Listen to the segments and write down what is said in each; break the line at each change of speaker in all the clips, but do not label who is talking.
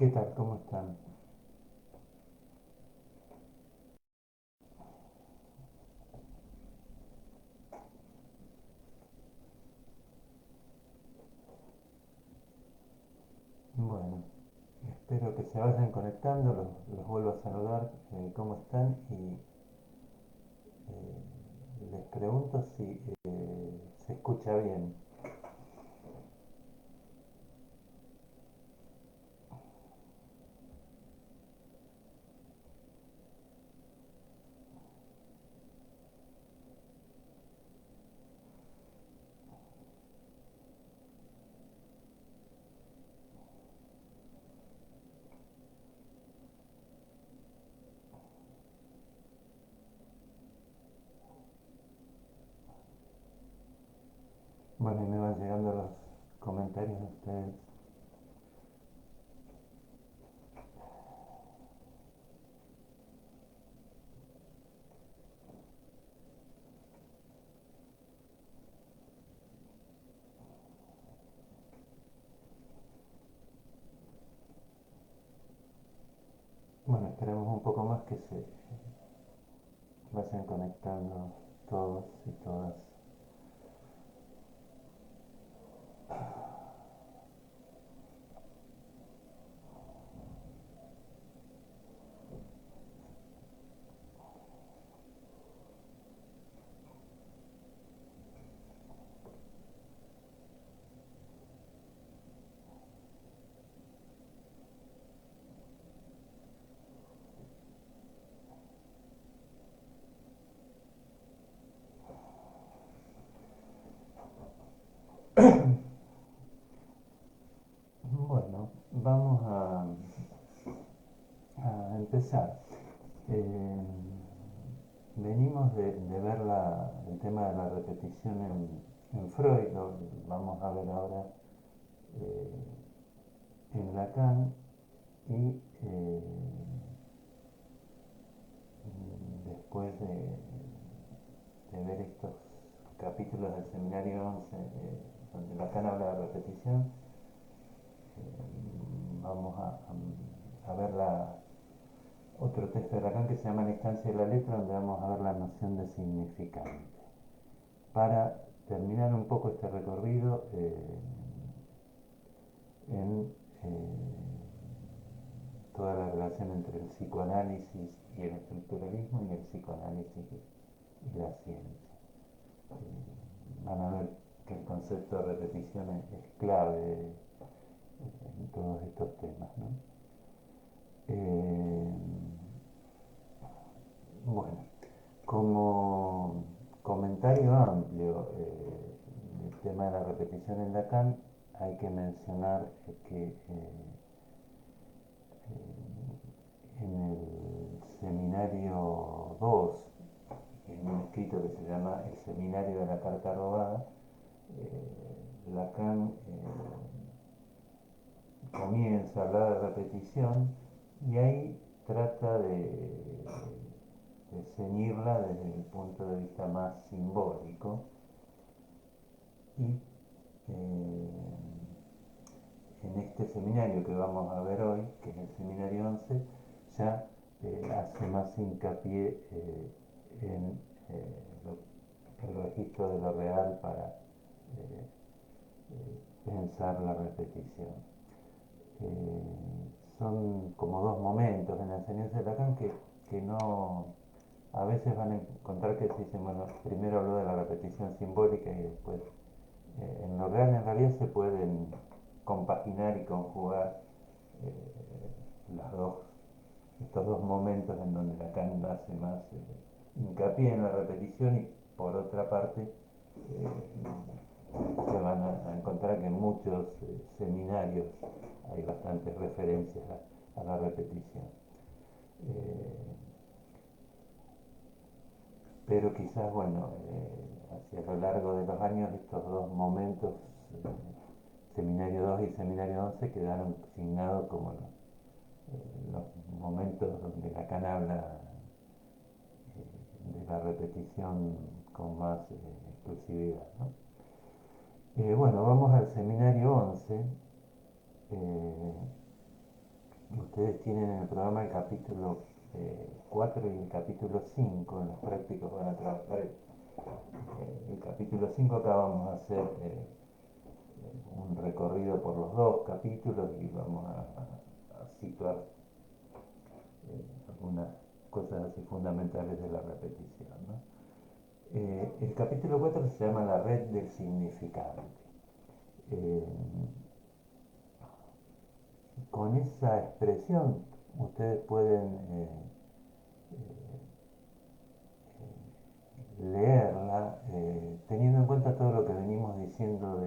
¿Qué tal? ¿Cómo están? Bueno, espero que se vayan conectando, los vuelvo a saludar, ¿cómo están? Y les pregunto si se escucha bien. Bueno, y me van llegando los comentarios de ustedes. Bueno, esperemos un poco más que se vayan conectando todos y todas. Bueno, vamos a empezar. Eh, Venimos de ver el tema de la repetición en Freud, lo vamos a ver ahora eh, en Lacan y después de ver estos capítulos del seminario 11 donde Lacan habla de repetición, vamos a ver otro texto de Lacan que se llama La instancia de la letra, donde vamos a ver la noción de significante. Para terminar un poco este recorrido en toda la relación entre el psicoanálisis y el estructuralismo y el psicoanálisis y la ciencia. Van a ver que el concepto de repetición es clave en todos estos temas, ¿no? Eh, bueno, como comentario amplio del tema de la repetición en Lacan, hay que mencionar que en el seminario 2, en un escrito que se llama El seminario de la carta robada, Lacan comienza a hablar de repetición y ahí trata de ceñirla desde el punto de vista más simbólico y en este seminario que vamos a ver hoy, que es el seminario 11, ya hace más hincapié en el registro de lo real para pensar la repetición. Son como dos momentos en la enseñanza de Lacan que no, a veces van a encontrar que se dicen, bueno, primero habló de la repetición simbólica y después, en lo real, en realidad se pueden compaginar y conjugar las dos, estos dos momentos en donde Lacan hace más hincapié en la repetición y por otra parte se van a encontrar que en muchos seminarios hay bastantes referencias a la repetición. Eh, pero quizás, bueno, hacia lo largo de los años estos dos momentos, eh, Seminario 2 y Seminario 11, quedaron signados como los momentos donde Lacan habla de la repetición con más exclusividad, ¿no? Bueno, vamos al Seminario 11, eh, ustedes tienen en el programa el capítulo 4 y el capítulo 5, en los prácticos van a trabajar el capítulo 5. Acá vamos a hacer un recorrido por los dos capítulos y vamos a situar algunas cosas así fundamentales de la repetición, ¿no? El capítulo 4 se llama La red del significante. Eh, con esa expresión ustedes pueden leerla teniendo en cuenta todo lo que venimos diciendo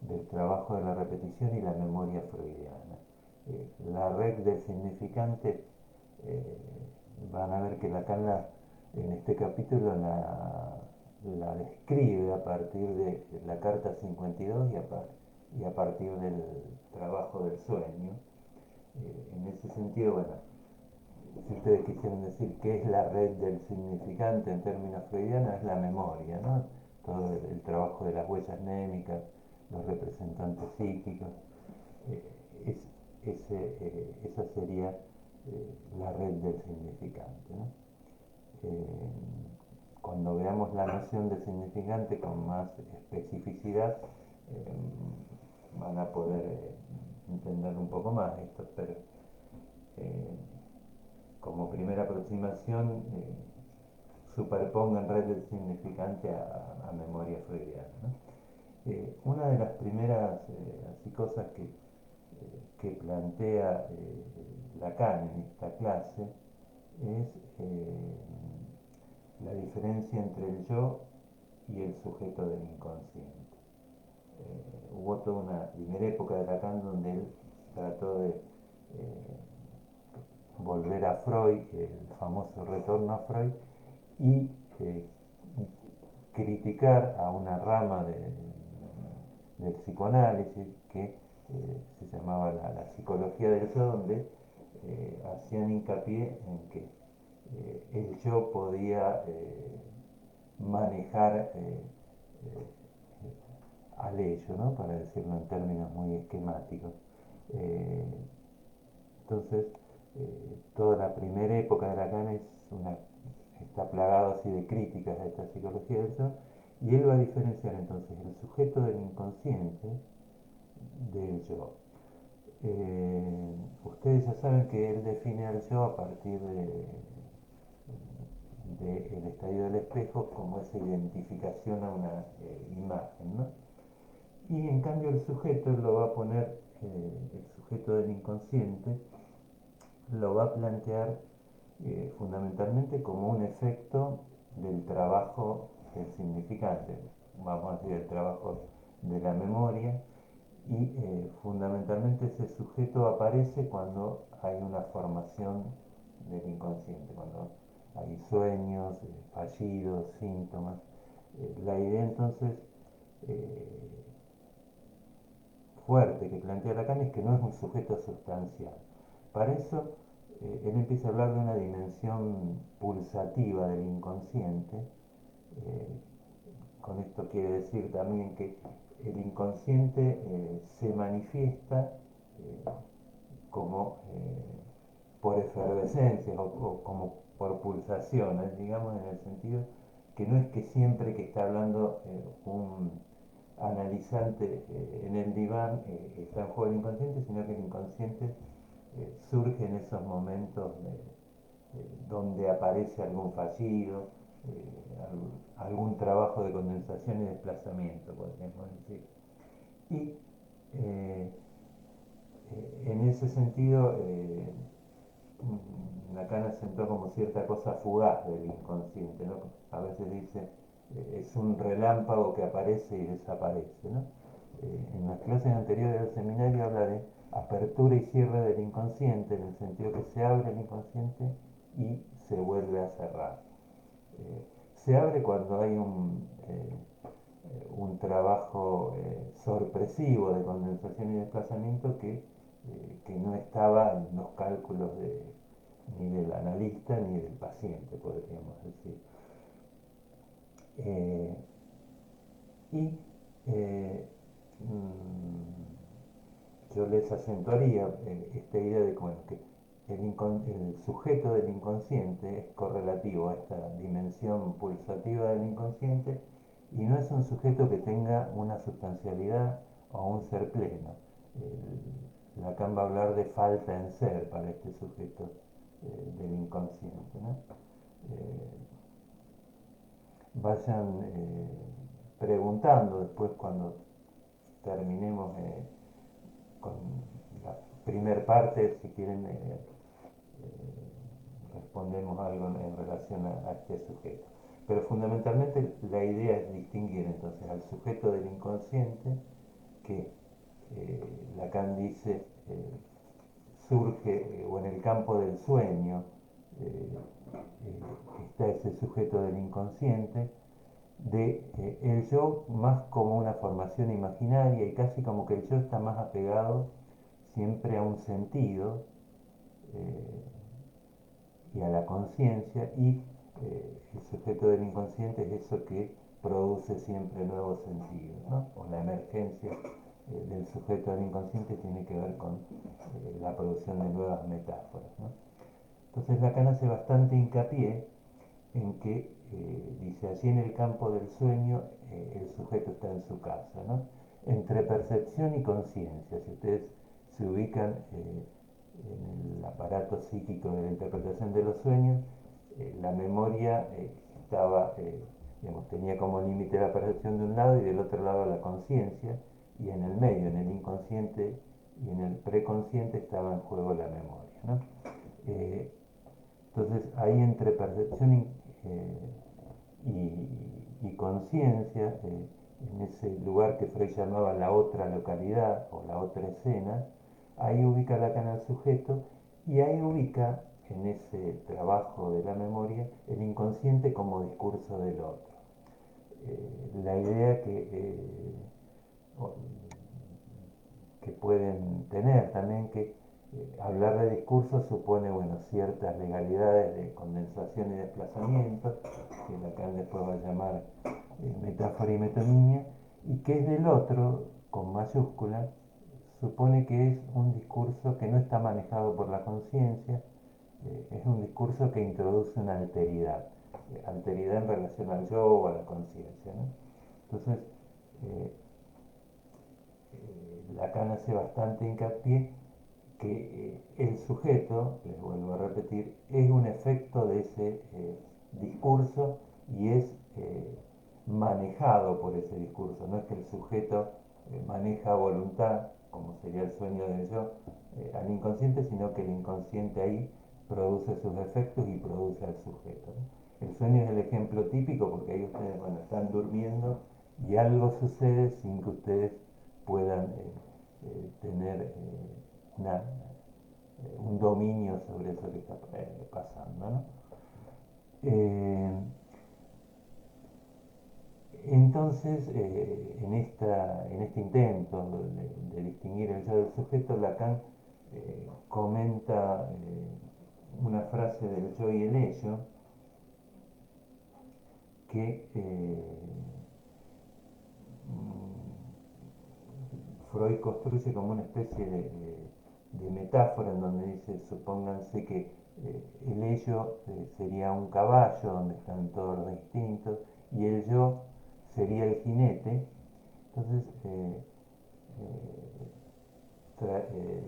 del trabajo de la repetición y la memoria freudiana. La red del significante, eh, van a ver que Lacan en este capítulo la describe a partir de la carta 52 y a partir del trabajo del sueño. En ese sentido, bueno, si ustedes quisieran decir qué es la red del significante en términos freudianos, es la memoria, ¿no? Todo el trabajo de las huellas némicas, los representantes psíquicos, eh, esa sería la red del significante, ¿no? Eh, Cuando veamos la noción de significante con más especificidad, van a poder entender un poco más esto, pero eh, como primera aproximación, superpongan red del significante a memoria freudiana, ¿no? Una de las primeras así cosas que plantea Lacan en esta clase es la diferencia entre el yo y el sujeto del inconsciente. Hubo toda una primera época de Lacan donde él trató de volver a Freud, el famoso retorno a Freud, y criticar a una rama del psicoanálisis que se llamaba la psicología del yo, donde hacían hincapié en que el yo podía manejar al ello, ¿no? Para decirlo en términos muy esquemáticos. Eh, entonces, toda la primera época de Lacan está plagado así de críticas a esta psicología del yo, y él va a diferenciar entonces el sujeto del inconsciente del yo. Ustedes ya saben que él define al yo a partir del estadio del espejo como esa identificación a una imagen, ¿no? Y en cambio el sujeto él lo va a poner, el sujeto del inconsciente, lo va a plantear fundamentalmente como un efecto del trabajo del significante, vamos a decir, el trabajo de la memoria, y fundamentalmente ese sujeto aparece cuando hay una formación del inconsciente, cuando hay sueños, fallidos, síntomas. La idea entonces fuerte que plantea Lacan es que no es un sujeto sustancial. Para eso, él empieza a hablar de una dimensión pulsativa del inconsciente. Eh, con esto quiere decir también que el inconsciente se manifiesta como por efervescencias o como por pulsaciones, digamos, en el sentido que no es que siempre que está hablando un analizante en el diván está en juego el inconsciente, sino que el inconsciente surge en esos momentos donde aparece algún fallido, algún trabajo de condensación y desplazamiento, podríamos decir. Y eh, en ese sentido, Lacan asentó como cierta cosa fugaz del inconsciente, ¿no? A veces dice, es un relámpago que aparece y desaparece, ¿no? En las clases anteriores del seminario habla de apertura y cierre del inconsciente, en el sentido que se abre el inconsciente y se vuelve a cerrar. Se abre cuando hay un trabajo sorpresivo de condensación y desplazamiento que no estaba en los cálculos ni del analista ni del paciente, podríamos decir. Y yo les acentuaría esta idea de bueno, que el sujeto del inconsciente es correlativo a esta dimensión pulsativa del inconsciente y no es un sujeto que tenga una sustancialidad o un ser pleno. Lacan va a hablar de falta en ser para este sujeto del inconsciente, ¿no? Vayan preguntando después cuando terminemos con la primer parte, si quieren respondemos algo en relación a este sujeto. Pero fundamentalmente la idea es distinguir entonces al sujeto del inconsciente que Lacan dice surge o en el campo del sueño está ese sujeto del inconsciente de el yo más como una formación imaginaria y casi como que el yo está más apegado siempre a un sentido eh, y a la conciencia y el sujeto del inconsciente es eso que produce siempre nuevos sentidos, ¿no? O la emergencia del sujeto del inconsciente tiene que ver con la producción de nuevas metáforas, ¿no? Entonces Lacan hace bastante hincapié en que, dice, allí en el campo del sueño el sujeto está en su casa, ¿no? Entre percepción y conciencia, si ustedes se ubican en el aparato psíquico de la interpretación de los sueños, la memoria estaba, digamos, tenía como límite la percepción de un lado y del otro lado la conciencia, y en el medio, en el inconsciente y en el preconsciente estaba en juego la memoria, ¿no? Eh, entonces ahí entre percepción y conciencia, en ese lugar que Freud llamaba la otra localidad o la otra escena, ahí ubica Lacan al sujeto y ahí ubica en ese trabajo de la memoria el inconsciente como discurso del otro. La idea que pueden tener también que hablar de discurso supone bueno, ciertas legalidades de condensación y desplazamiento, que Lacan después va a llamar metáfora y metonimia, y que es del otro, con mayúscula, supone que es un discurso que no está manejado por la conciencia, es un discurso que introduce una alteridad, alteridad en relación al yo o a la conciencia, ¿no? Entonces, eh, Lacan hace bastante hincapié que el sujeto, les vuelvo a repetir, es un efecto de ese discurso y es manejado por ese discurso. No es que el sujeto maneja a voluntad, como sería el sueño del yo, al inconsciente, sino que el inconsciente ahí produce sus efectos y produce al sujeto, ¿no? El sueño es el ejemplo típico porque ahí ustedes bueno, están durmiendo y algo sucede sin que ustedes puedan tener una, un dominio sobre eso que está pasando, ¿no? Entonces, en este intento de distinguir el yo del sujeto, Lacan comenta una frase del yo y el ello que Freud construye como una especie de metáfora en donde dice, supónganse que el ello sería un caballo donde están todos los instintos y el yo sería el jinete. Entonces, tra- eh,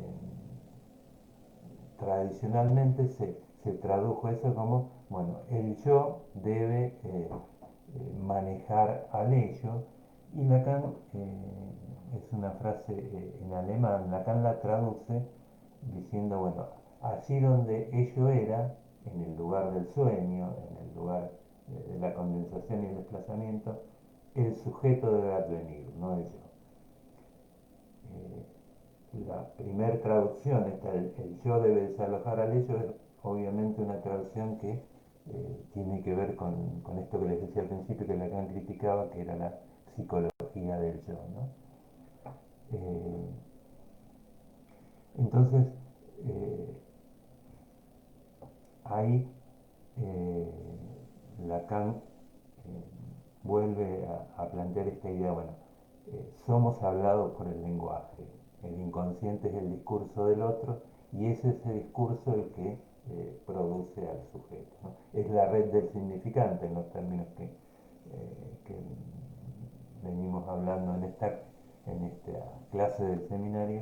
tradicionalmente se tradujo eso como, bueno, el yo debe manejar al ello y Lacan, es una frase en alemán, Lacan la traduce diciendo, bueno, allí donde ello era, en el lugar del sueño, en el lugar de la condensación y el desplazamiento, el sujeto debe advenir, no el yo. La primera traducción, el yo debe desalojar al ello, es obviamente una traducción que tiene que ver con esto que les decía al principio que Lacan criticaba, que era la psicología del yo, ¿no? Eh, entonces, eh, ahí eh, Lacan vuelve a plantear esta idea, bueno, somos hablados por el lenguaje, el inconsciente es el discurso del otro y es ese discurso el que produce al sujeto, ¿no? Es la red del significante en los términos que venimos hablando en esta clase del seminario,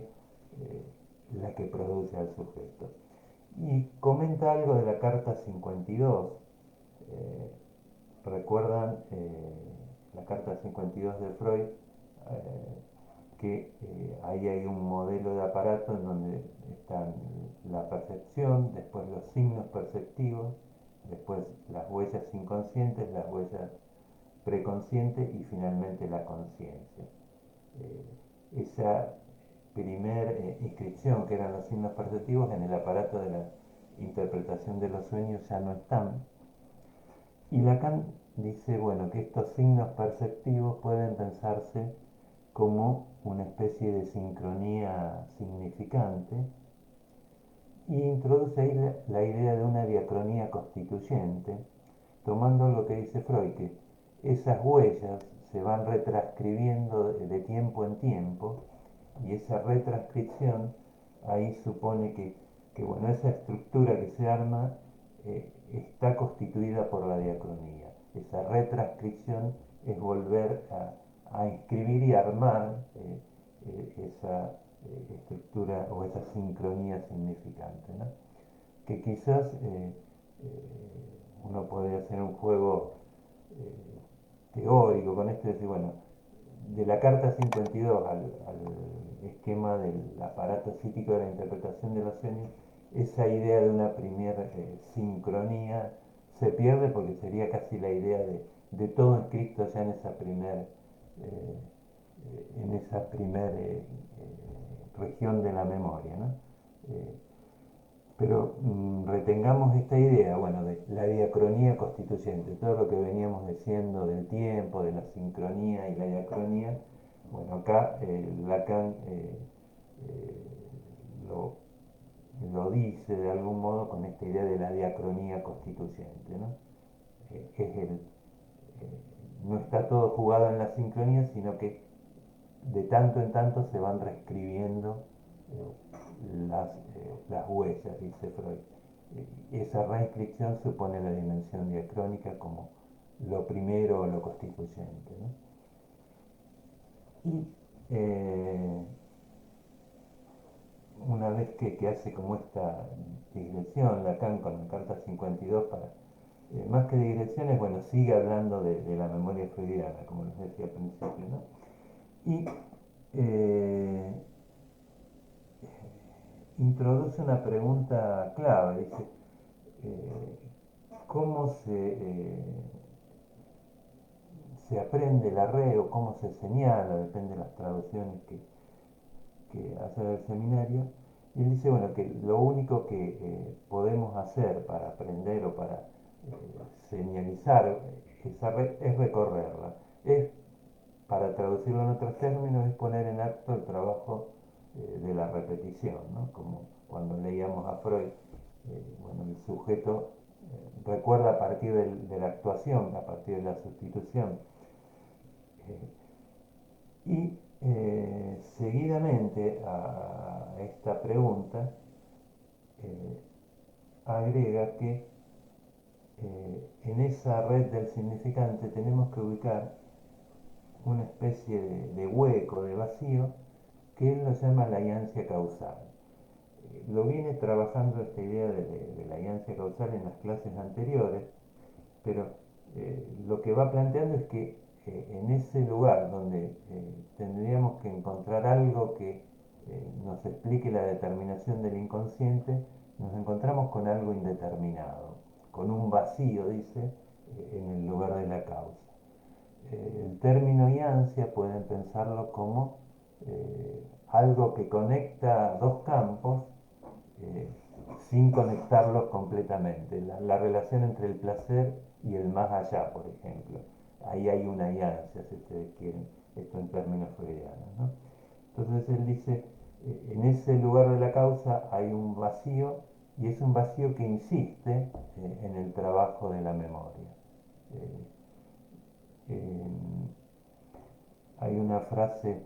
eh, la que produce al sujeto. Y comenta algo de la carta 52. eh, ¿Recuerdan la carta 52 de Freud? Que ahí hay un modelo de aparato en donde están la percepción, después los signos perceptivos, después las huellas inconscientes, las huellas preconscientes y finalmente la conciencia. Esa primera inscripción, que eran los signos perceptivos, en el aparato de la interpretación de los sueños ya no están. Y Lacan dice, bueno, que estos signos perceptivos pueden pensarse como una especie de sincronía significante y introduce ahí la idea de una diacronía constituyente, tomando lo que dice Freud, que esas huellas se van retranscribiendo de tiempo en tiempo y esa retranscripción ahí supone que bueno, esa estructura que se arma está constituida por la diacronía. Esa retranscripción es volver a inscribir y armar esa estructura o esa sincronía significante, ¿no? Que quizás uno podría hacer un juego teórico con esto y decir, bueno, de la carta 52 al esquema del aparato psíquico de la interpretación de los sueños, esa idea de una primera sincronía se pierde porque sería casi la idea de todo inscrito ya eh, en esa primera región de la memoria, ¿no? Eh, pero retengamos esta idea, bueno, de la diacronía constituyente, todo lo que veníamos diciendo del tiempo, de la sincronía y la diacronía, bueno, acá Lacan eh, lo, lo dice de algún modo con esta idea de la diacronía constituyente, ¿no? Es no está todo jugado en la sincronía, sino que de tanto en tanto se van reescribiendo las huellas, dice Freud. Esa reinscripción supone la dimensión diacrónica como lo primero o lo constituyente, ¿no? Y una vez que hace como esta digresión Lacan con la carta 52 para, más que digresiones, bueno, sigue hablando de la memoria freudiana, como les decía al principio, ¿no? Y introduce una pregunta clave, dice, eh, ¿cómo se aprende la red o cómo se señala? Depende de las traducciones que hace del seminario. Y él dice, bueno, que lo único que podemos hacer para aprender o para señalizar esa red es recorrerla. Es, para traducirlo en otros términos, es poner en acto el trabajo de la repetición, ¿no? Como cuando leíamos a Freud, bueno, el sujeto recuerda a partir de la actuación, a partir de la sustitución. Y seguidamente a esta pregunta eh, agrega que en esa red del significante tenemos que ubicar una especie de hueco, de vacío, que él lo llama la iancia causal. Lo viene trabajando esta idea de la iancia causal en las clases anteriores, pero lo que va planteando es que en ese lugar donde tendríamos que encontrar algo que nos explique la determinación del inconsciente, nos encontramos con algo indeterminado, con un vacío, dice, en el lugar de la causa. El término iancia pueden pensarlo como algo que conecta dos campos eh, sin conectarlos completamente. La relación entre el placer y el más allá, por ejemplo. Ahí hay una alianza, si ustedes quieren, esto en términos freudianos, ¿no? Entonces él dice, en ese lugar de la causa hay un vacío y es un vacío que insiste en el trabajo de la memoria. Eh, hay una frase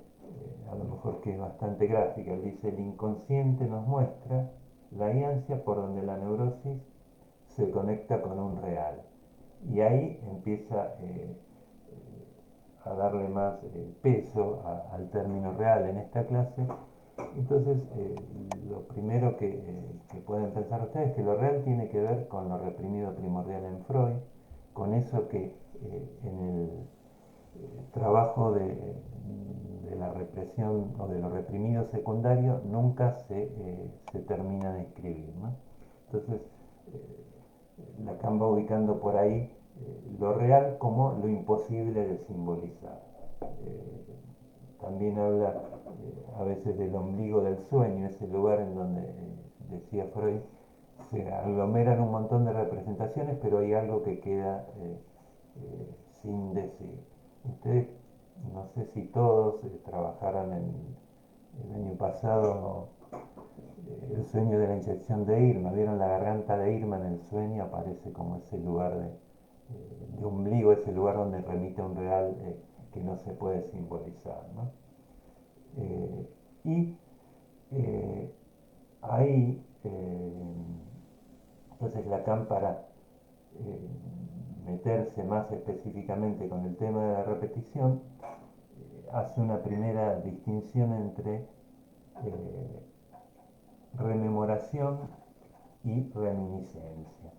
a lo mejor que es bastante gráfica. Él dice: el inconsciente nos muestra la ansia por donde la neurosis se conecta con un real. Y ahí empieza a darle más peso al término real en esta clase. Entonces, lo primero que pueden pensar ustedes es que lo real tiene que ver con lo reprimido primordial en Freud, con eso que en el trabajo de la represión o de lo reprimido secundario nunca se termina de escribir, ¿no? Entonces, Lacan va ubicando por ahí lo real como lo imposible de simbolizar. También habla a veces del ombligo del sueño, ese lugar en donde, decía Freud, se aglomeran un montón de representaciones, pero hay algo que queda sin decir. Ustedes, no sé si todos trabajaron el año pasado el sueño de la inyección de Irma. ¿Vieron la garganta de Irma en el sueño? Aparece como ese lugar de ombligo, ese lugar donde remite a un real que no se puede simbolizar, ¿no? Y ahí, entonces Lacan, para meterse más específicamente con el tema de la repetición, hace una primera distinción entre rememoración y reminiscencia,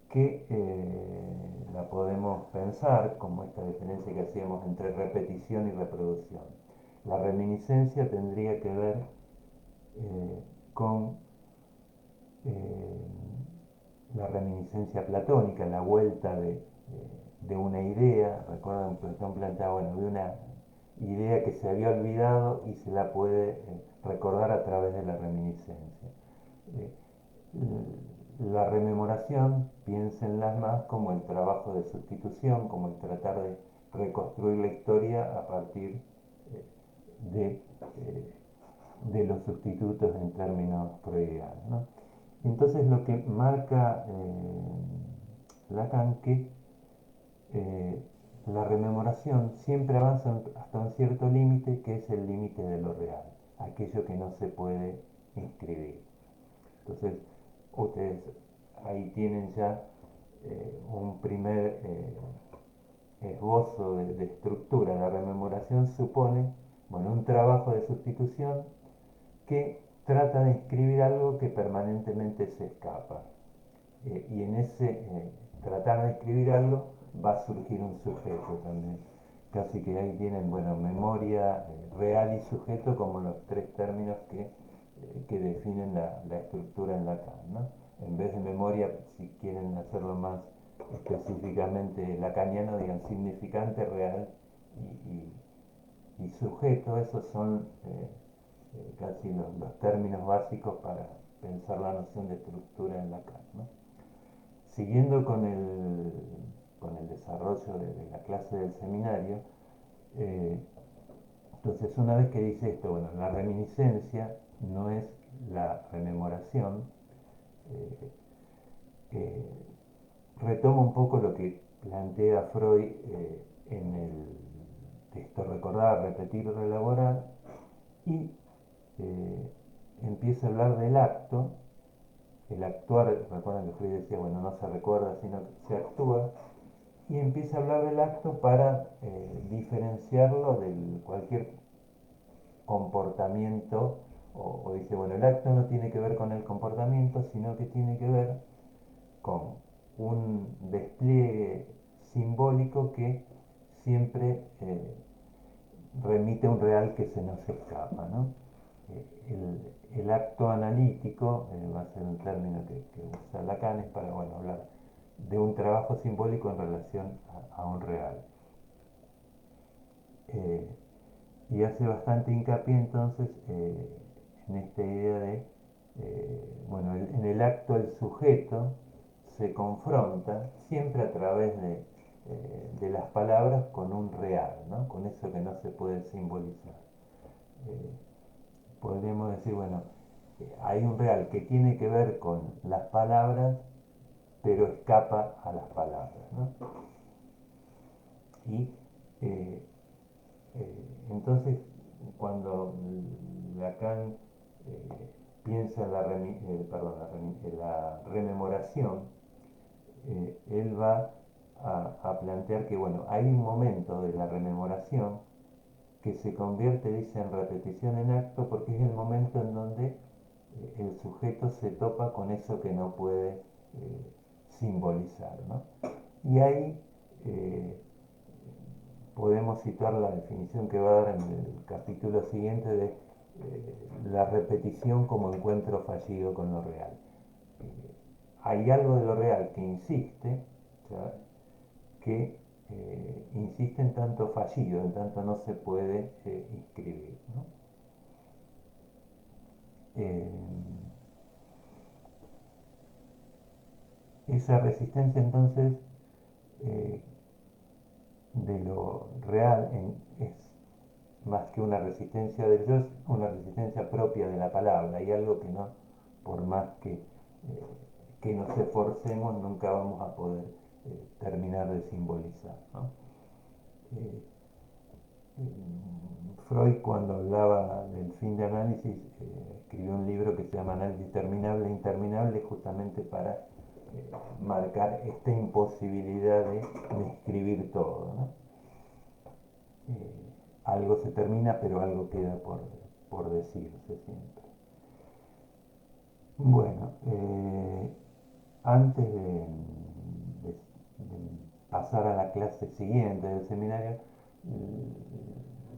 que la podemos pensar como esta diferencia que hacíamos entre repetición y reproducción. La reminiscencia tendría que ver con la reminiscencia platónica, la vuelta de una idea. Recuerdan, Platón planteaba, bueno, de una idea que se había olvidado y se la puede recordar a través de la reminiscencia. Eh, la rememoración, piénsenla más como el trabajo de sustitución, como el tratar de reconstruir la historia a partir de, eh, de los sustitutos en términos freudianos, ¿no? Entonces, lo que marca Lacan, que eh, la rememoración siempre avanza hasta un cierto límite, que es el límite de lo real, aquello que no se puede inscribir. Entonces, ustedes ahí tienen ya un primer esbozo de estructura. La rememoración supone, bueno, un trabajo de sustitución que trata de inscribir algo que permanentemente se escapa. Y en ese tratar de escribir algo va a surgir un sujeto también. Casi que ahí tienen, bueno, memoria, real y sujeto como los tres términos que definen la estructura en Lacan, ¿no? En vez de memoria, si quieren hacerlo más específicamente lacaniano, digan significante, real y sujeto. Esos son casi los términos básicos para pensar la noción de estructura en Lacan, ¿no? Siguiendo con el desarrollo de la clase del seminario, entonces, una vez que dice esto, bueno, la reminiscencia no es la rememoración, eh, retoma un poco lo que plantea Freud en el texto Recordar, Repetir, Reelaborar, y empieza a hablar del acto, el actuar. Recuerdan que Freud decía, bueno, no se recuerda, sino que se actúa, y empieza a hablar del acto para diferenciarlo de cualquier comportamiento, o dice, bueno, el acto no tiene que ver con el comportamiento, sino que tiene que ver con un despliegue simbólico que siempre remite a un real que se nos escapa, ¿no? El acto analítico va a ser un término que usa Lacan para, bueno, hablar de un trabajo simbólico en relación a un real. Eh, y hace bastante hincapié entonces en esta idea de, bueno, en el acto el sujeto se confronta siempre a través de las palabras con un real, ¿no? Con eso que no se puede simbolizar. Eh, Podríamos decir, bueno, hay un real que tiene que ver con las palabras, pero escapa a las palabras, ¿no? Y entonces cuando Lacan piensa en la rememoración, él va a plantear que, bueno, hay un momento de la rememoración que se convierte, dice, en repetición en acto, porque es el momento en donde el sujeto se topa con eso que no puede simbolizar, ¿no? Y ahí podemos citar la definición que va a dar en el capítulo siguiente de la repetición como encuentro fallido con lo real. Hay algo de lo real que insiste, o sea, que insiste en tanto fallido, en tanto no se puede inscribir, ¿no? Eh, esa resistencia entonces eh, de lo real es más que una resistencia del yo, es una resistencia propia de la palabra. Hay algo que no, por más que nos esforcemos, nunca vamos a poder terminar de simbolizar, ¿no? Eh, Freud, cuando hablaba del fin de análisis, escribió un libro que se llama Análisis Terminable e Interminable, justamente para marcar esta imposibilidad de escribir todo, ¿no? Algo se termina, pero algo queda por decirse siempre. Bueno, antes de pasar a la clase siguiente del seminario,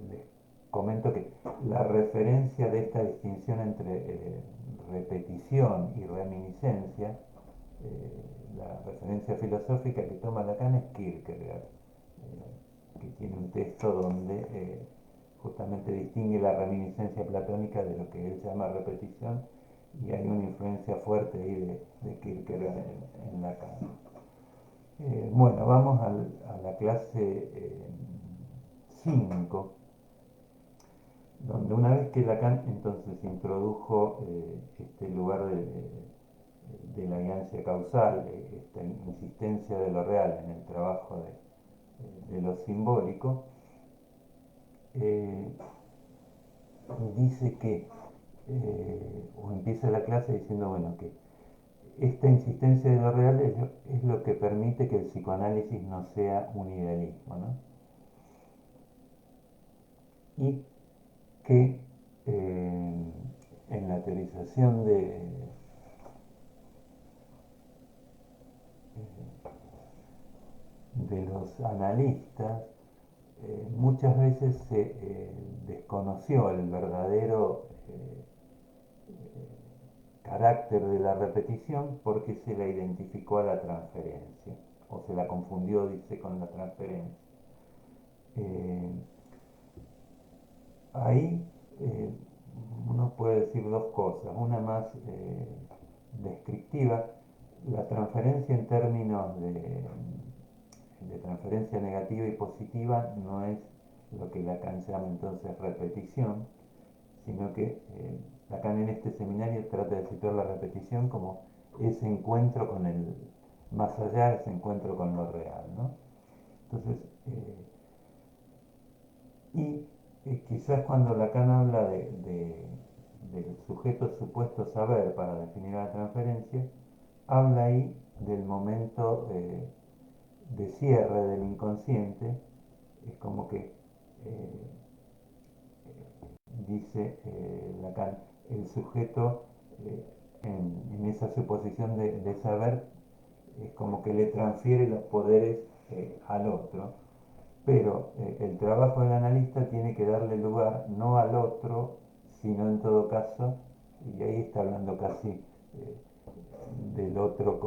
les comento que la referencia de esta distinción entre repetición y reminiscencia, la referencia filosófica que toma Lacan es Kierkegaard, que tiene un texto donde justamente distingue la reminiscencia platónica de lo que él llama repetición, y hay una influencia fuerte ahí de Kierkegaard en Lacan. Bueno, vamos a la clase 5, donde una vez que Lacan entonces introdujo este lugar de la ganancia causal, esta insistencia de lo real en el trabajo de lo simbólico, dice que, o empieza la clase diciendo, bueno, que esta insistencia de lo real es lo que permite que el psicoanálisis no sea un idealismo, ¿no? Y que en la teorización de los analistas muchas veces se desconoció el verdadero carácter de la repetición porque se la identificó a la transferencia o se la confundió, dice, con la transferencia. Eh, Ahí uno puede decir dos cosas, una más descriptiva. La transferencia en términos de transferencia negativa y positiva no es lo que Lacan llama entonces repetición, sino que Lacan en este seminario trata de situar la repetición como ese encuentro con el más allá, ese encuentro con lo real, ¿no? Entonces, y quizás cuando Lacan habla del sujeto supuesto saber para definir la transferencia, habla ahí del momento de cierre del inconsciente. Es como que dice Lacan, el sujeto en esa suposición de saber es como que le transfiere los poderes al otro, pero el trabajo del analista tiene que darle lugar no al otro, sino en todo caso, y ahí está hablando casi del otro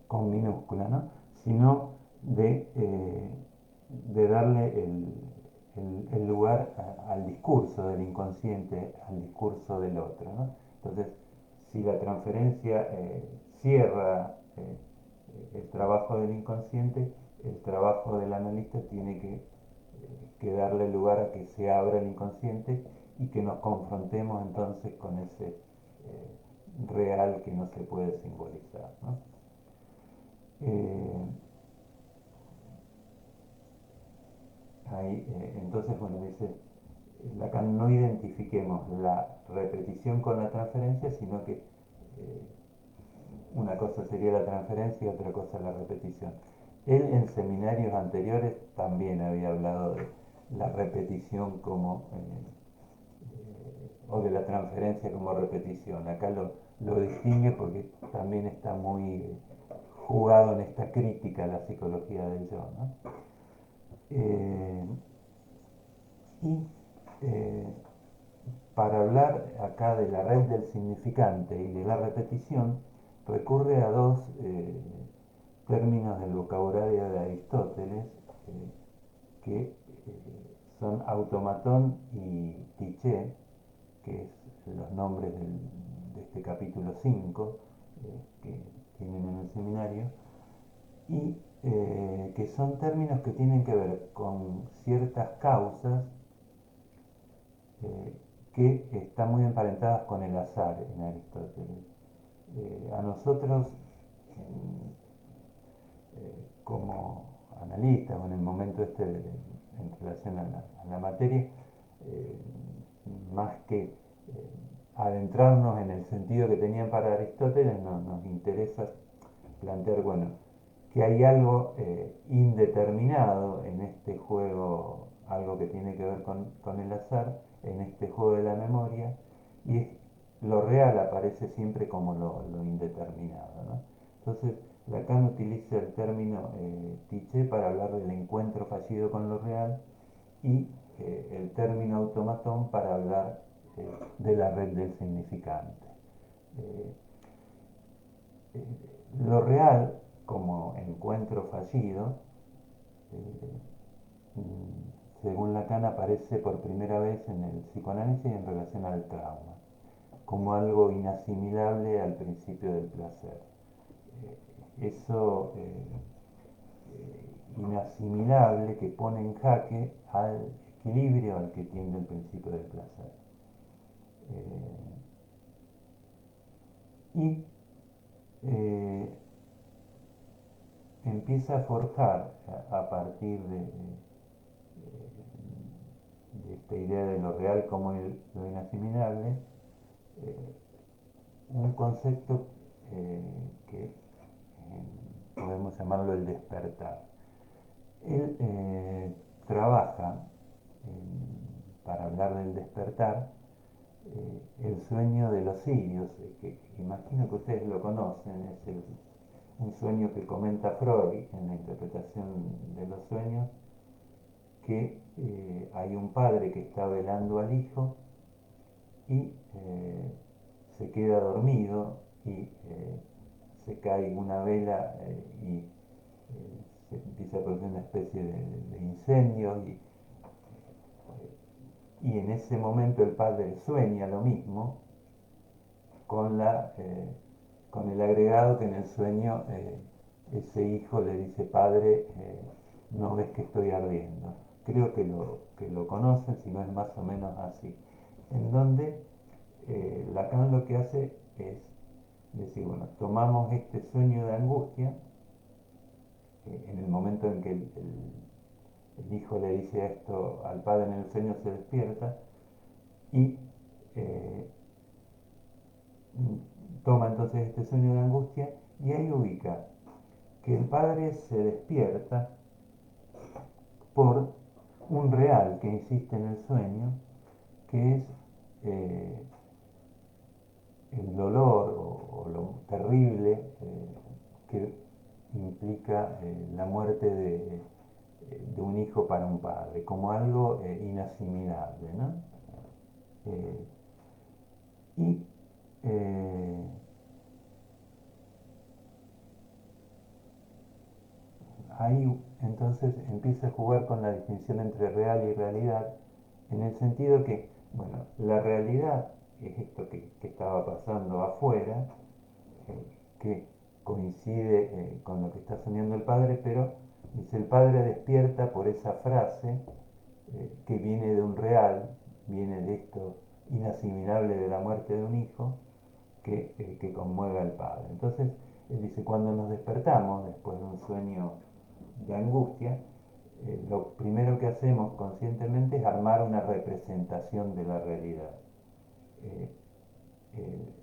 con minúscula, ¿no? Sino de darle el lugar al discurso del inconsciente, al discurso del otro, ¿no? Entonces, si la transferencia cierra el trabajo del inconsciente, el trabajo del analista tiene que darle lugar a que se abra el inconsciente y que nos confrontemos entonces con ese real que no se puede simbolizar, ¿no? Eh, Ahí, entonces, bueno, dice, Lacan no identifiquemos la repetición con la transferencia, sino que una cosa sería la transferencia y otra cosa la repetición. Él en seminarios anteriores también había hablado de la repetición como, o de la transferencia como repetición. Acá lo distingue porque también está muy jugado en esta crítica a la psicología del yo, ¿no? Eh, y eh, para hablar acá de la red del significante y de la repetición, recurre a dos términos del vocabulario de Aristóteles que son automatón y tiché, que es los nombres de este capítulo 5 que tienen en el seminario, y que son términos que tienen que ver con ciertas causas eh, que están muy emparentadas con el azar en Aristóteles. A nosotros, como analistas o en el momento este en relación a la materia, eh, más que adentrarnos en el sentido que tenían para Aristóteles, nos interesa plantear, bueno, que hay algo indeterminado en este juego, algo que tiene que ver con el azar, en este juego de la memoria, y lo real aparece siempre como lo indeterminado, ¿no? Entonces, Lacan utiliza el término tiché para hablar del encuentro fallido con lo real y el término automatón para hablar de la red del significante. Eh, lo real como encuentro fallido, según Lacan, aparece por primera vez en el psicoanálisis en relación al trauma, como algo inasimilable al principio del placer. Eso inasimilable que pone en jaque al equilibrio al que tiende el principio del placer. Y empieza a forjar a partir de esta idea de lo real como lo inasimilable, eh, un concepto que podemos llamarlo el despertar. Él trabaja para hablar del despertar el sueño de los sirios, que imagino que ustedes lo conocen, es un sueño que comenta Freud en la interpretación de los sueños, que hay un padre que está velando al hijo y se queda dormido y se cae una vela y se empieza a producir una especie de incendio y en ese momento el padre sueña lo mismo con, con el agregado que en el sueño ese hijo le dice, padre, no ves que estoy ardiendo. Creo que lo conocen, si no es más o menos así. En donde Lacan lo que hace es decir, bueno, tomamos este sueño de angustia, en el momento en que el hijo le dice esto al padre en el sueño, se despierta y eh, toma entonces este sueño de angustia y ahí ubica que el padre se despierta por un real que insiste en el sueño, que es el dolor o lo terrible que implica la muerte de un hijo para un padre, como algo inasimilable, ¿no? Eh, y eh, ahí entonces empieza a jugar con la distinción entre real y realidad, en el sentido que, bueno, la realidad es esto que estaba pasando afuera, que coincide con lo que está soñando el padre, pero dice, el padre despierta por esa frase que viene de un real, viene de esto inasimilable de la muerte de un hijo, que conmueve al padre. Entonces, él dice, cuando nos despertamos después de un sueño de angustia, lo primero que hacemos conscientemente es armar una representación de la realidad. Eh, eh,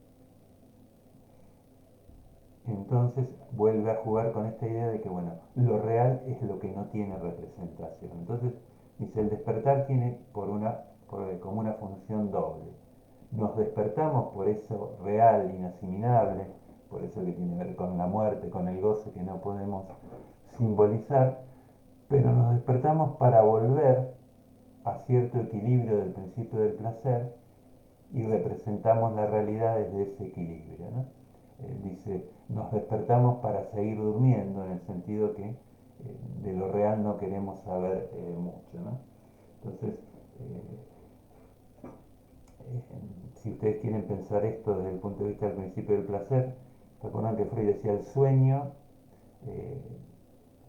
entonces vuelve a jugar con esta idea de que, bueno, lo real es lo que no tiene representación. Entonces, dice, el despertar tiene como una función doble. Nos despertamos por eso real, inasimilable, por eso que tiene que ver con la muerte, con el goce que no podemos simbolizar, pero nos despertamos para volver a cierto equilibrio del principio del placer y representamos la realidad desde ese equilibrio, ¿no? Dice, nos despertamos para seguir durmiendo, en el sentido que de lo real no queremos saber mucho, ¿no? Entonces, si ustedes quieren pensar esto desde el punto de vista del principio del placer, recuerdan que Freud decía el sueño eh,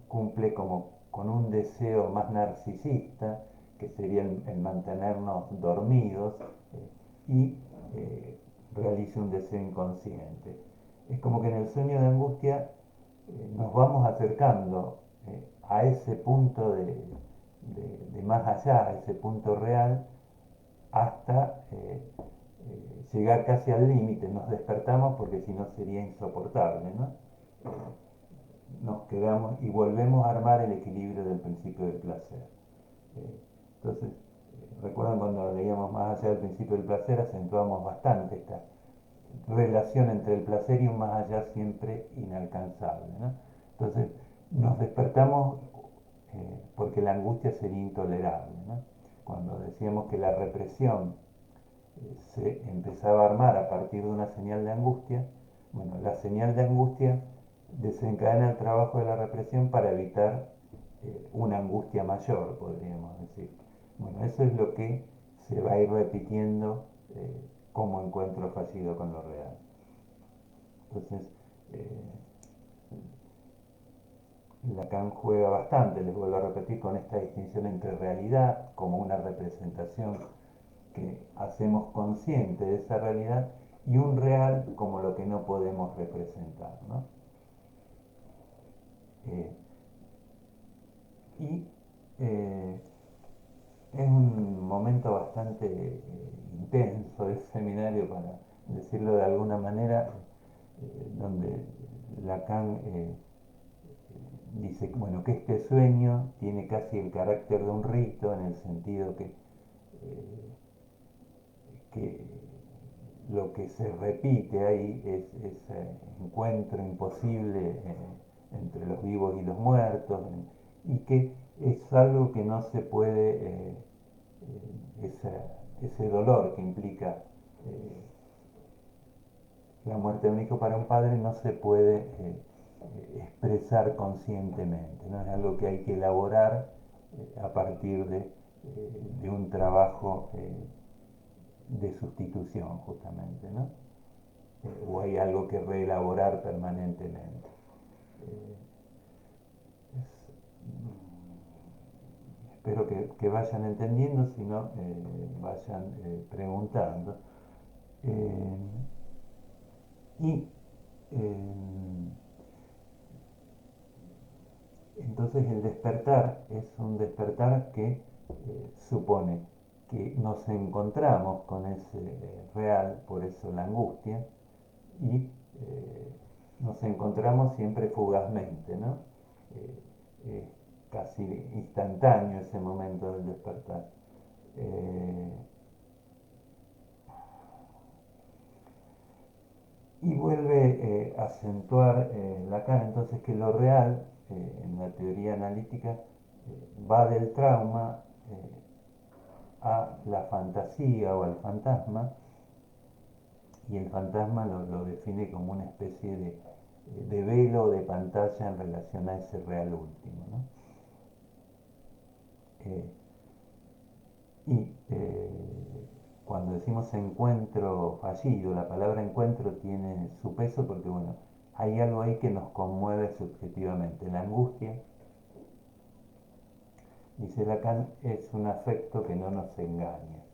cumple como con un deseo más narcisista, que sería el mantenernos dormidos, y realice un deseo inconsciente. Es como que en el sueño de angustia nos vamos acercando a ese punto de más allá, a ese punto real, hasta llegar casi al límite. Nos despertamos porque si no sería insoportable, ¿no? Nos quedamos y volvemos a armar el equilibrio del principio del placer. Entonces, recuerdan cuando leíamos más allá del principio del placer, acentuamos bastante esta relación entre el placer y un más allá siempre inalcanzable, ¿no? Entonces, nos despertamos porque la angustia sería intolerable, ¿no? Cuando decíamos que la represión se empezaba a armar a partir de una señal de angustia, bueno, la señal de angustia desencadena el trabajo de la represión para evitar una angustia mayor, podríamos decir. Bueno, eso es lo que se va a ir repitiendo como encuentro fallido con lo real. Entonces, eh, Lacan juega bastante, les vuelvo a repetir, con esta distinción entre realidad como una representación que hacemos consciente de esa realidad y un real como lo que no podemos representar, ¿no? Eh, y eh, es un momento bastante intenso el seminario, para decirlo de alguna manera, donde Lacan dice, bueno, que este sueño tiene casi el carácter de un rito, en el sentido que lo que se repite ahí es ese encuentro imposible entre los vivos y los muertos, y que es algo que no se puede, ese dolor que implica la muerte de un hijo para un padre no se puede expresar conscientemente, ¿no? Es algo que hay que elaborar a partir de un trabajo de sustitución, justamente, ¿no? O hay algo que reelaborar permanentemente. Eh, Espero que vayan entendiendo, si no, vayan preguntando. Eh, y eh, entonces el despertar es un despertar que supone que nos encontramos con ese real, por eso la angustia, y nos encontramos siempre fugazmente, ¿no? Es casi instantáneo ese momento del despertar. Eh, y vuelve a acentuar Lacan entonces que lo real, en la teoría analítica, va del trauma a la fantasía o al fantasma, y el fantasma lo define como una especie de velo o de pantalla en relación a ese real último, ¿no? Eh, y cuando decimos encuentro fallido, la palabra encuentro tiene su peso porque, bueno, hay algo ahí que nos conmueve subjetivamente. La angustia, dice Lacan, es un afecto que no nos engaña.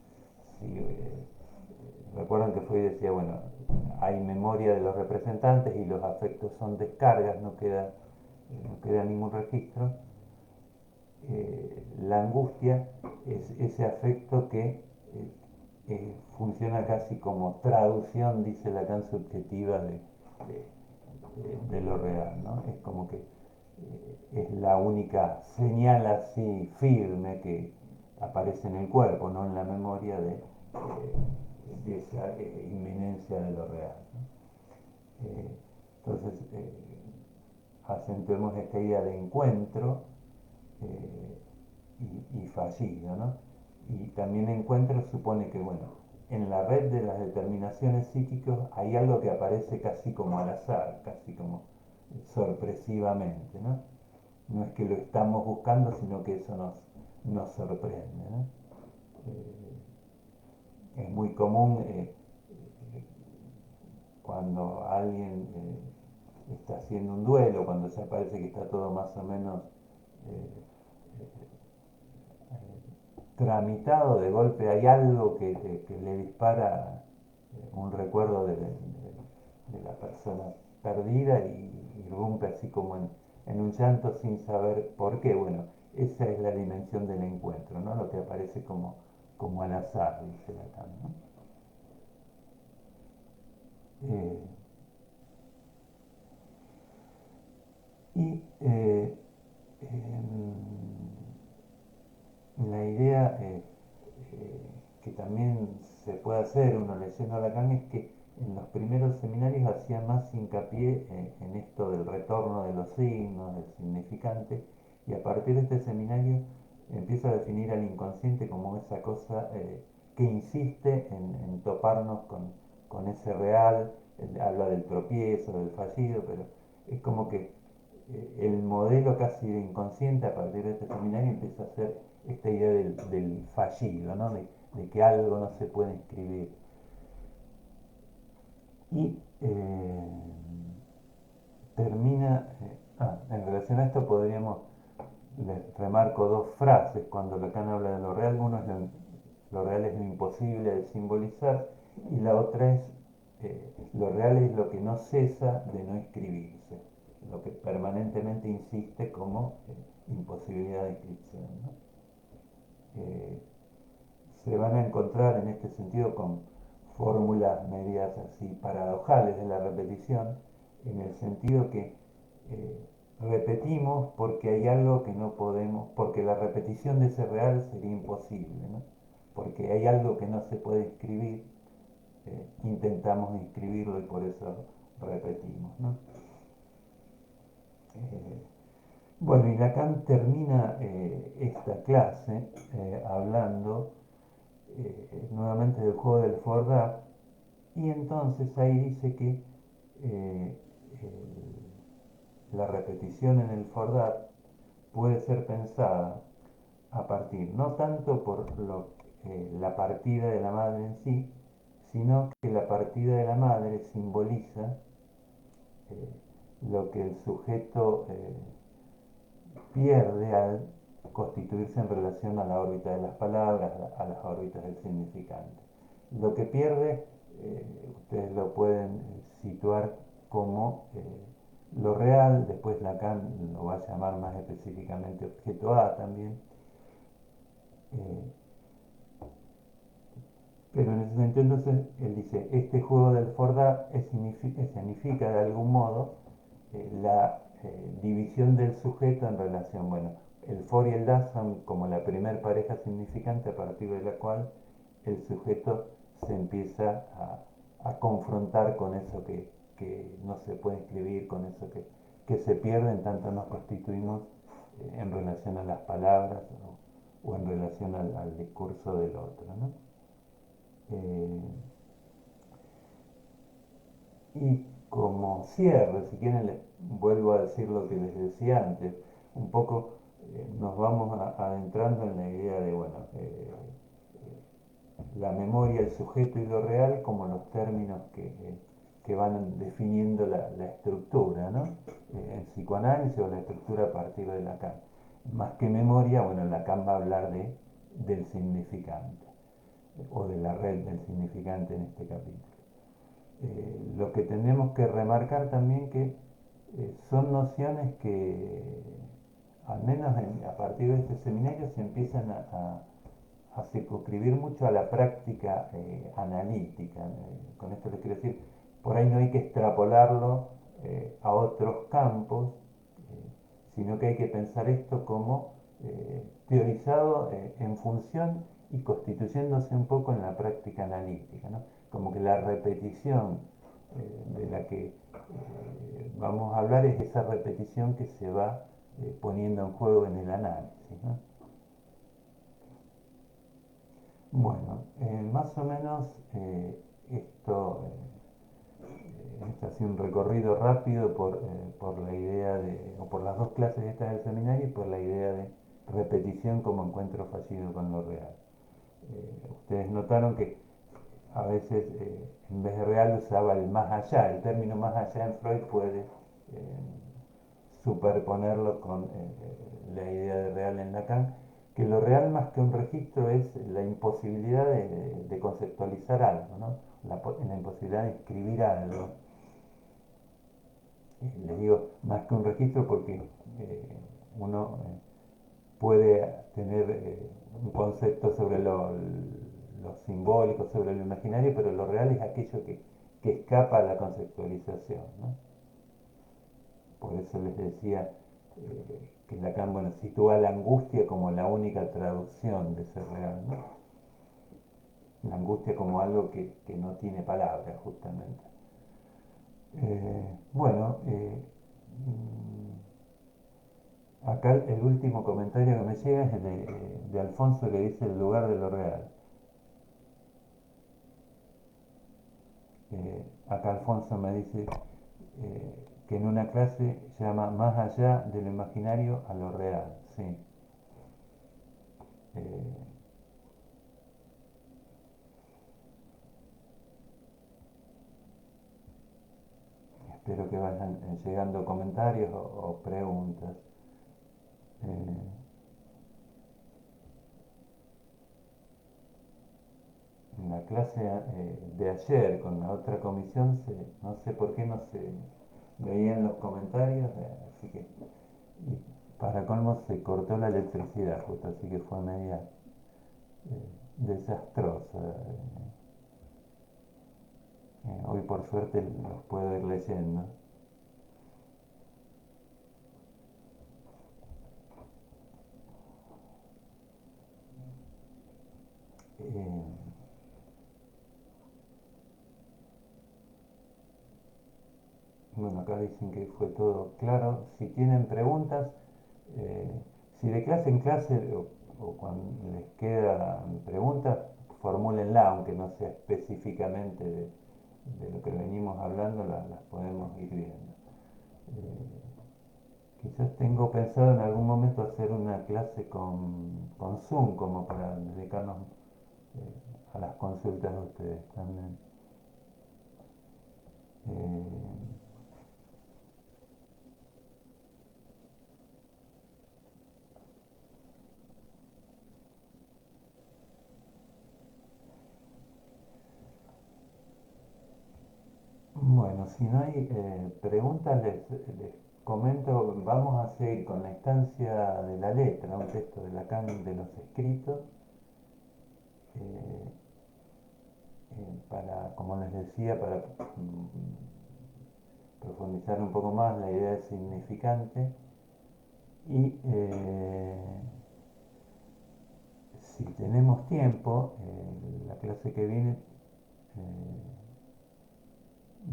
Si, recuerdan que Freud decía, bueno, hay memoria de los representantes y los afectos son descargas, no queda ningún registro. la angustia es ese afecto que funciona casi como traducción, dice Lacan, subjetiva de lo real, ¿no? Es como que es la única señal así firme que aparece en el cuerpo, no en la memoria de esa inminencia de lo real, ¿no? Entonces, acentuemos esta idea de encuentro y fallido, ¿no? Y también encuentro supone que, bueno, en la red de las determinaciones psíquicas hay algo que aparece casi como al azar, casi como sorpresivamente, ¿no? No es que lo estamos buscando, sino que eso nos sorprende, ¿no? Es muy común cuando alguien está haciendo un duelo, cuando ya parece que está todo más o menos eh, tramitado, de golpe hay algo que le dispara un recuerdo de la persona perdida y irrumpe así como en un llanto sin saber por qué. Bueno, esa es la dimensión del encuentro, ¿no? Lo que aparece como al azar, dice Lacan, ¿no? Eh, y la idea eh, que también se puede hacer uno leyendo a Lacan es que en los primeros seminarios hacía más hincapié en esto del retorno de los signos, del significante, y a partir de este seminario empieza a definir al inconsciente como esa cosa que insiste en toparnos con ese real, habla del tropiezo, del fallido, pero es como que el modelo casi de inconsciente a partir de este seminario empieza a ser esta idea del fallido, ¿no? De que algo no se puede inscribir. Y termina, en relación a esto podríamos, les remarco dos frases cuando Lacan habla de lo real. Uno es lo real es lo imposible de simbolizar y la otra es lo real es lo que no cesa de no escribirse, lo que permanentemente insiste como imposibilidad de inscripción, ¿no? Eh, Se van a encontrar en este sentido con fórmulas medias así paradojales de la repetición, en el sentido que repetimos porque hay algo que no podemos, porque la repetición de ese real sería imposible, ¿no? Porque hay algo que no se puede escribir, intentamos inscribirlo y por eso repetimos, ¿no? Eh, bueno, y Lacan termina esta clase hablando nuevamente del juego del Fordab, y entonces ahí dice que eh, la repetición en el Fordab puede ser pensada a partir no tanto por la partida de la madre en sí, sino que la partida de la madre simboliza eh, lo que el sujeto pierde al constituirse en relación a la órbita de las palabras, a las órbitas del significante. Lo que pierde, ustedes lo pueden situar como lo real, después Lacan lo va a llamar más específicamente objeto A también, eh, pero en ese sentido entonces él dice, este juego del Fordab significa de algún modo la división del sujeto en relación, bueno, el for y el das son como la primer pareja significante a partir de la cual el sujeto se empieza a confrontar con eso que no se puede escribir, con eso que se pierde en tanto nos constituimos en relación a las palabras o en relación al discurso del otro, ¿no? Eh, Y como cierre, si quieren les vuelvo a decir lo que les decía antes, un poco nos vamos adentrando en la idea de, bueno, la memoria, el sujeto y lo real como los términos que van definiendo la estructura, ¿no? En psicoanálisis o la estructura a partir de Lacan. Más que memoria, bueno, Lacan va a hablar del significante o de la red del significante en este capítulo. Lo que tenemos que remarcar también que son nociones que al menos a partir de este seminario, se empiezan a circunscribir mucho a la práctica analítica. Con esto les quiero decir, por ahí no hay que extrapolarlo a otros campos, sino que hay que pensar esto como teorizado en función y constituyéndose un poco en la práctica analítica, ¿no? Como que la repetición de la que vamos a hablar es esa repetición que se va poniendo en juego en el análisis, ¿no? Bueno, más o menos esto es así un recorrido rápido por la idea de, o por las dos clases estas del seminario y por la idea de repetición como encuentro fallido con lo real. Ustedes notaron que a veces en vez de real usaba el más allá, el término más allá en Freud puede superponerlo con la idea de real en Lacan, que lo real más que un registro es la imposibilidad de conceptualizar algo, ¿no? La imposibilidad de escribir algo. Les digo, más que un registro porque uno puede tener un concepto sobre lo simbólico, sobre lo imaginario, pero lo real es aquello que escapa a la conceptualización, ¿no? Por eso les decía que Lacan, bueno, sitúa la angustia como la única traducción de ser real, ¿no? La angustia como algo que no tiene palabras, justamente. Bueno, acá el último comentario que me llega es de Alfonso, que dice el lugar de lo real. Acá Alfonso me dice que en una clase llama más allá de lo imaginario a lo real. Sí. Eh, Espero que vayan llegando comentarios o preguntas. Eh, en la clase de ayer con la otra comisión, no sé por qué no se veían los comentarios, así que para colmo se cortó la electricidad justo, así que fue media desastrosa. Hoy por suerte los puedo ir leyendo. Eh, bueno, acá dicen que fue todo claro. Si tienen preguntas, eh, si de clase en clase o cuando les quedan preguntas, formúlenla, aunque no sea específicamente de lo que venimos hablando, las podemos ir viendo. Quizás tengo pensado en algún momento hacer una clase con Zoom, como para dedicarnos a las consultas de ustedes también. Eh, Bueno, si no hay preguntas, les comento, vamos a seguir con la instancia de la letra, un texto de Lacan de los escritos, eh, para, como les decía, para profundizar un poco más la idea de significante y si tenemos tiempo, la clase que viene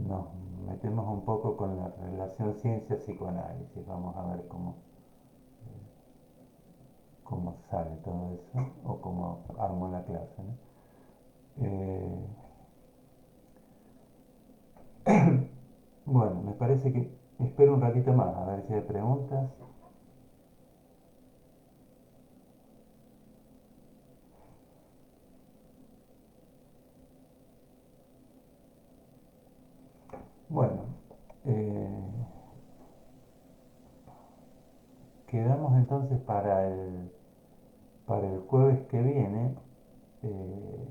nos metemos un poco con la relación ciencia-psicoanálisis, vamos a ver cómo sale todo eso o cómo armo la clase, ¿no? Eh, bueno, me parece que espero un ratito más a ver si hay preguntas. Bueno, eh, quedamos entonces para el jueves que viene. eh,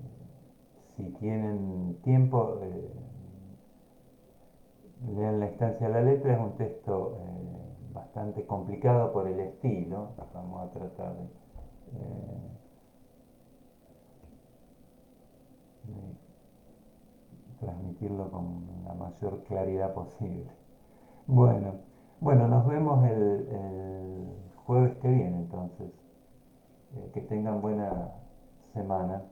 si tienen tiempo, lean la instancia de la letra, es un texto bastante complicado por el estilo. Vamos a tratar de transmitirlo con la mayor claridad posible. Bueno, bueno, nos vemos el jueves que viene entonces. Que tengan buena semana.